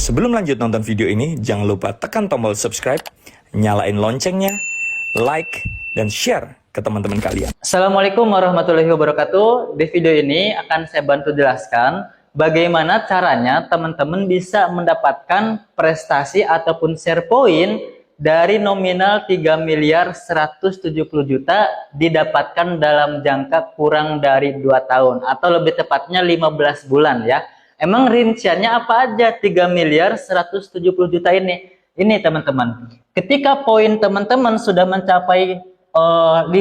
Sebelum lanjut nonton video ini, jangan lupa tekan tombol subscribe, nyalain loncengnya, like, dan share ke teman-teman kalian. Assalamualaikum warahmatullahi wabarakatuh. Di video ini akan saya bantu jelaskan bagaimana caranya teman-teman bisa mendapatkan prestasi ataupun share point dari nominal 3 miliar 170 juta didapatkan dalam jangka kurang dari 2 tahun atau lebih tepatnya 15 bulan ya. Emang rinciannya apa aja 3 miliar 170 juta ini? Ini teman-teman, ketika poin teman-teman sudah mencapai 50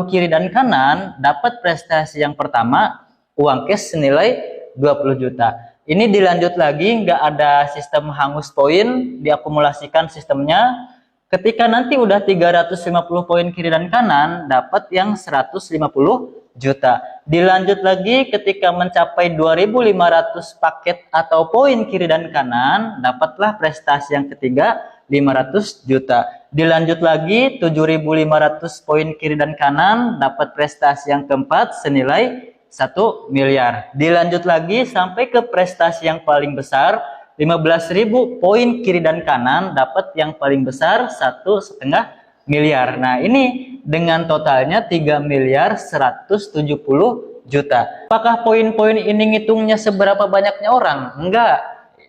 kiri dan kanan, dapat prestasi yang pertama, uang cash senilai 20 juta. Ini dilanjut lagi, nggak ada sistem hangus poin, diakumulasikan sistemnya. Ketika nanti udah 350 poin kiri dan kanan, dapat yang 150 juta. Dilanjut lagi ketika mencapai 2.500 paket atau poin kiri dan kanan, dapatlah prestasi yang ketiga 500 juta. Dilanjut lagi 7.500 poin kiri dan kanan, dapat prestasi yang keempat senilai 1 miliar. Dilanjut lagi sampai ke prestasi yang paling besar 15.000 poin kiri dan kanan, dapat yang paling besar 1,5 miliar. Nah, ini dengan totalnya 3 miliar 170 juta. Apakah poin-poin ini ngitungnya seberapa banyaknya orang? Enggak.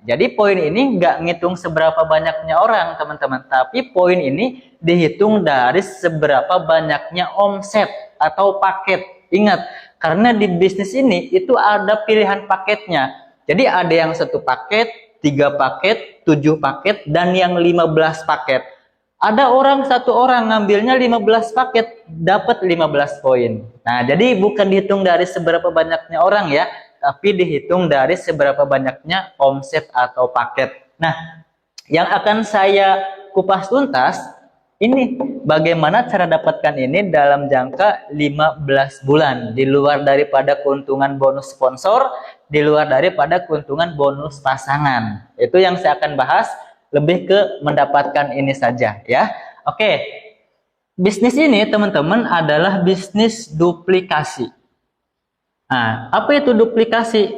Jadi poin ini enggak ngitung seberapa banyaknya orang, teman-teman. Tapi poin ini dihitung dari seberapa banyaknya omset atau paket. Ingat, karena di bisnis ini itu ada pilihan paketnya. Jadi ada yang 1 paket, 3 paket, 7 paket, dan yang 15 paket. Ada satu orang ngambilnya 15 paket, dapat 15 poin. Nah, jadi bukan dihitung dari seberapa banyaknya orang ya, tapi dihitung dari seberapa banyaknya omset atau paket. Nah, yang akan saya kupas tuntas, ini bagaimana cara dapatkan ini dalam jangka 15 bulan. Di luar daripada keuntungan bonus sponsor, di luar daripada keuntungan bonus pasangan. Itu yang saya akan bahas, lebih ke mendapatkan ini saja ya. Oke, bisnis ini teman-teman adalah bisnis duplikasi. Nah, apa itu duplikasi?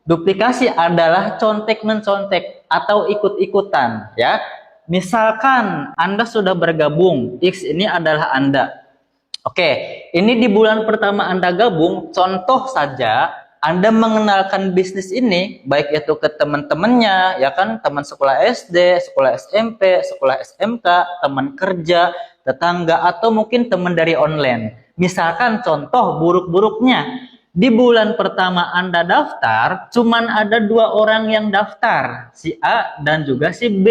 Duplikasi adalah contek-mencontek atau ikut-ikutan ya. Misalkan Anda sudah bergabung, X ini adalah Anda. Oke, ini di bulan pertama Anda gabung, contoh saja Anda mengenalkan bisnis ini, baik itu ke teman-temannya, ya kan, teman sekolah SD, sekolah SMP, sekolah SMK, teman kerja, tetangga, atau mungkin teman dari online. Misalkan contoh buruk-buruknya, di bulan pertama Anda daftar, cuman ada 2 orang yang daftar, si A dan juga si B.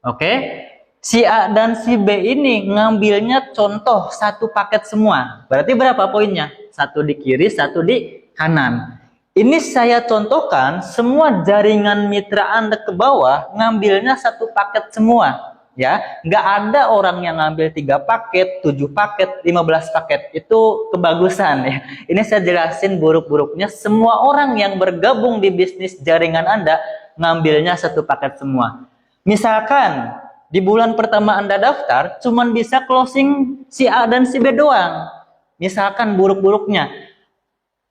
Oke, si A dan si B ini ngambilnya contoh 1 paket semua. Berarti berapa poinnya? 1 di kiri, 1 di kanan. Ini saya contohkan, semua jaringan mitra Anda ke bawah ngambilnya 1 paket semua ya. Nggak ada orang yang ngambil 3 paket, 7 paket, 15 paket. Itu kebagusan ya. Ini saya jelasin buruk-buruknya. Semua orang yang bergabung di bisnis jaringan Anda ngambilnya 1 paket semua. Misalkan di bulan pertama Anda daftar cuman bisa closing si A dan si B doang. Misalkan buruk-buruknya.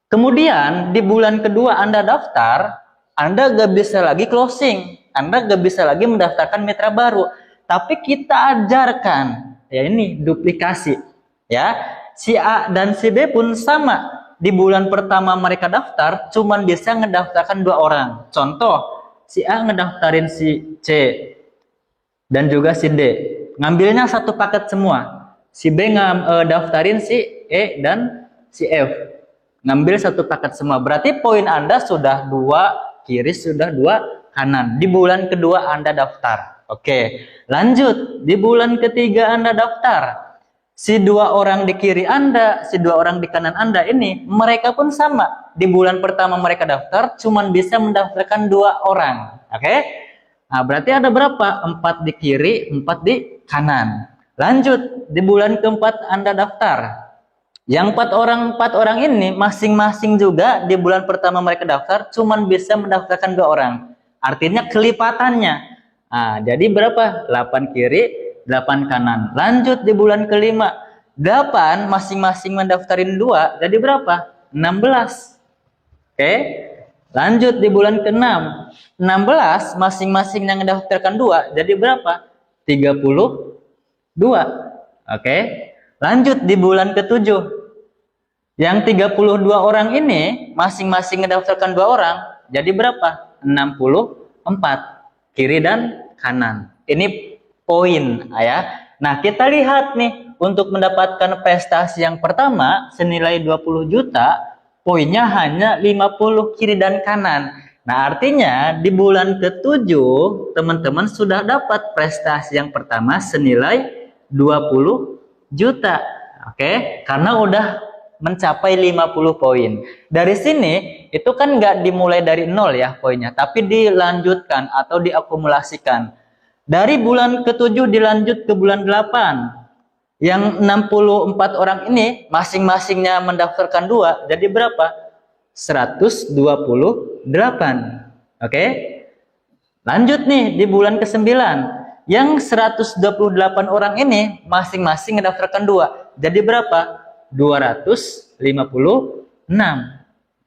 Kemudian di bulan kedua Anda daftar, Anda gak bisa lagi closing, Anda gak bisa lagi mendaftarkan mitra baru. Tapi kita ajarkan, ya ini duplikasi, ya. Si A dan si B pun sama. Di bulan pertama mereka daftar, cuman bisa ngedaftarkan 2 orang. Contoh, si A ngedaftarin si C dan juga si D, ngambilnya 1 paket semua. Si B daftarin si E dan si F, ngambil 1 paket semua. Berarti poin Anda sudah 2 kiri, sudah 2 kanan. Di bulan kedua Anda daftar. Oke, lanjut. Di bulan ketiga Anda daftar. Si 2 orang di kiri Anda, si 2 orang di kanan Anda ini, mereka pun sama. Di bulan pertama mereka daftar, cuman bisa mendaftarkan 2 orang. Oke? Nah, berarti ada berapa? 4 di kiri, 4 di kanan. Lanjut, di bulan keempat Anda daftar. Yang 4 orang ini masing-masing juga di bulan pertama mereka daftar cuman bisa mendaftarkan 2 orang. Artinya kelipatannya. Nah, jadi berapa? 8 kiri, 8 kanan. Lanjut di bulan kelima, 8 masing-masing mendaftarin 2, jadi berapa? 16. Oke. Lanjut di bulan ke-6, 16 masing-masing yang mendaftarkan 2, jadi berapa? 32. Oke. Lanjut di bulan ke-7. Yang 32 orang ini masing-masing mendaftarkan 2 orang, jadi berapa? 64. Kiri dan kanan. Ini poin ya. Nah, kita lihat nih, untuk mendapatkan prestasi yang pertama senilai 20 juta, poinnya hanya 50 kiri dan kanan. Nah, artinya di bulan ke-7 teman-teman sudah dapat prestasi yang pertama senilai 20 juta. Oke, karena udah mencapai 50 poin. Dari sini itu kan nggak dimulai dari nol ya poinnya, tapi dilanjutkan atau diakumulasikan. Dari bulan ke-7 dilanjut ke bulan 8. Yang 64 orang ini masing-masingnya mendaftarkan 2, jadi berapa? 128. Oke. Lanjut nih di bulan ke-9. Yang 128 orang ini masing-masing mendaftarkan 2, jadi berapa? 256.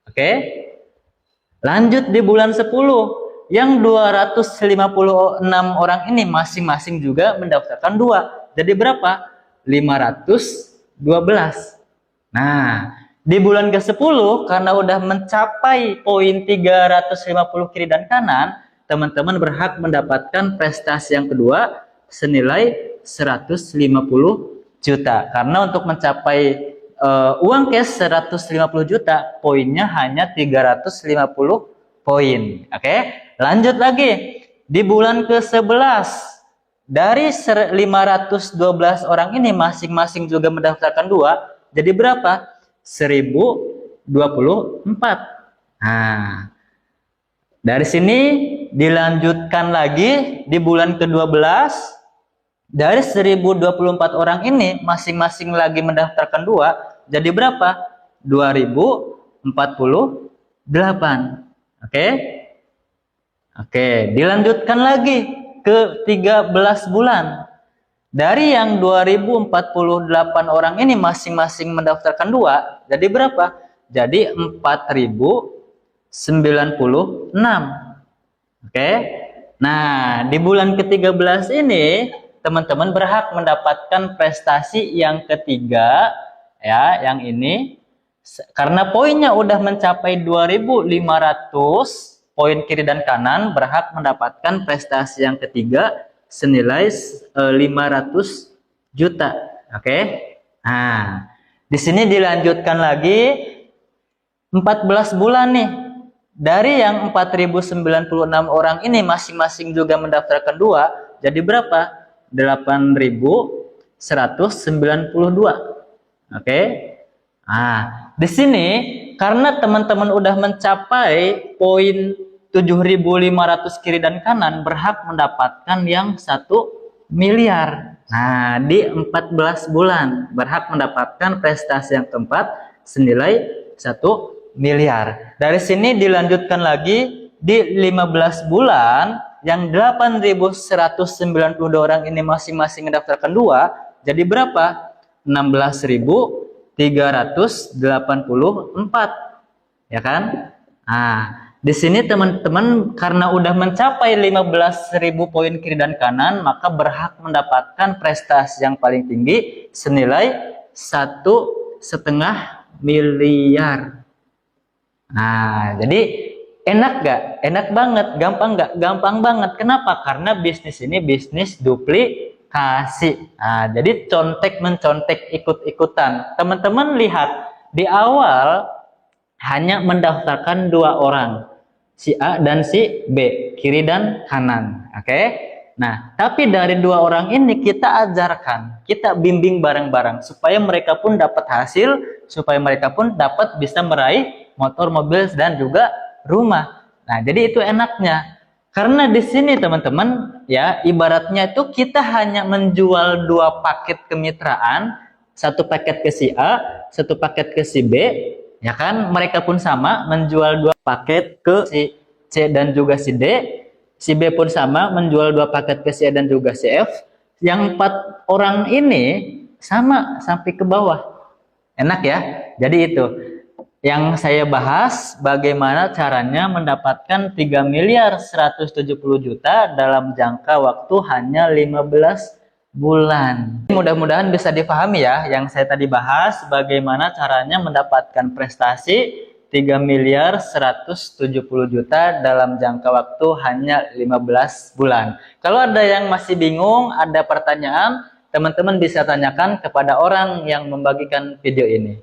Oke. Lanjut di bulan 10. Yang 256 orang ini masing-masing juga mendaftarkan 2, jadi berapa? 512. Nah, di bulan ke-10 karena udah mencapai poin 350 kiri dan kanan, teman-teman berhak mendapatkan prestasi yang kedua senilai 150 juta. Karena untuk mencapai uang cash 150 juta, poinnya hanya 350 poin. Oke, lanjut lagi. Di bulan ke-11 dari 512 orang ini masing-masing juga mendaftarkan 2, jadi berapa? 1024. Nah, dari sini dilanjutkan lagi di bulan ke-12. Dari 1024 orang ini masing-masing lagi mendaftarkan 2, jadi berapa? 2048. Oke? Oke, dilanjutkan lagi ke 13 bulan. Dari yang 2048 orang ini masing-masing mendaftarkan 2, jadi berapa? Jadi 4096. Oke. Nah, di bulan ke-13 ini teman-teman berhak mendapatkan prestasi yang ketiga ya, yang ini. Karena poinnya udah mencapai 2500 poin kiri dan kanan, berhak mendapatkan prestasi yang ketiga senilai 500 juta. Oke. Nah, di sini dilanjutkan lagi 14 bulan nih. Dari yang 4096 orang ini masing-masing juga mendaftarkan 2, jadi berapa? 8192. Oke. Nah, di sini karena teman-teman udah mencapai poin 7.500 kiri dan kanan, berhak mendapatkan yang 1 miliar. Nah, di 14 bulan berhak mendapatkan prestasi yang keempat senilai 1 miliar. Dari sini dilanjutkan lagi di 15 bulan yang 8.192 orang ini masing-masing mendaftarkan 2, jadi berapa? 16.384, ya kan? Nah, di sini teman-teman karena udah mencapai 15.000 poin kiri dan kanan, maka berhak mendapatkan prestasi yang paling tinggi senilai 1,5 miliar. Nah, jadi enak gak? Enak banget. Gampang gak? Gampang banget. Kenapa? Karena bisnis ini bisnis duplikasi. Nah, jadi contek mencontek ikut-ikutan. Teman-teman lihat di awal hanya mendaftarkan 2 orang, si A dan si B, kiri dan kanan. Oke? Nah, tapi dari 2 orang ini kita ajarkan, kita bimbing bareng-bareng supaya mereka pun dapat hasil, supaya mereka pun dapat bisa meraih motor, mobil, dan juga rumah. Nah, jadi itu enaknya. Karena di sini teman-teman ya, ibaratnya itu kita hanya menjual 2 paket kemitraan, 1 paket ke si A, 1 paket ke si B, ya kan? Mereka pun sama menjual 2 paket ke si C dan juga si D. Si B pun sama menjual 2 paket ke si A dan juga si F. Yang 4 orang ini sama sampai ke bawah. Enak ya? Jadi itu. Yang saya bahas bagaimana caranya mendapatkan 3.170.000.000 dalam jangka waktu hanya 15 bulan. Mudah-mudahan bisa dipahami ya yang saya tadi bahas, bagaimana caranya mendapatkan prestasi 3.170.000.000 dalam jangka waktu hanya 15 bulan. Kalau ada yang masih bingung, ada pertanyaan, teman-teman bisa tanyakan kepada orang yang membagikan video ini.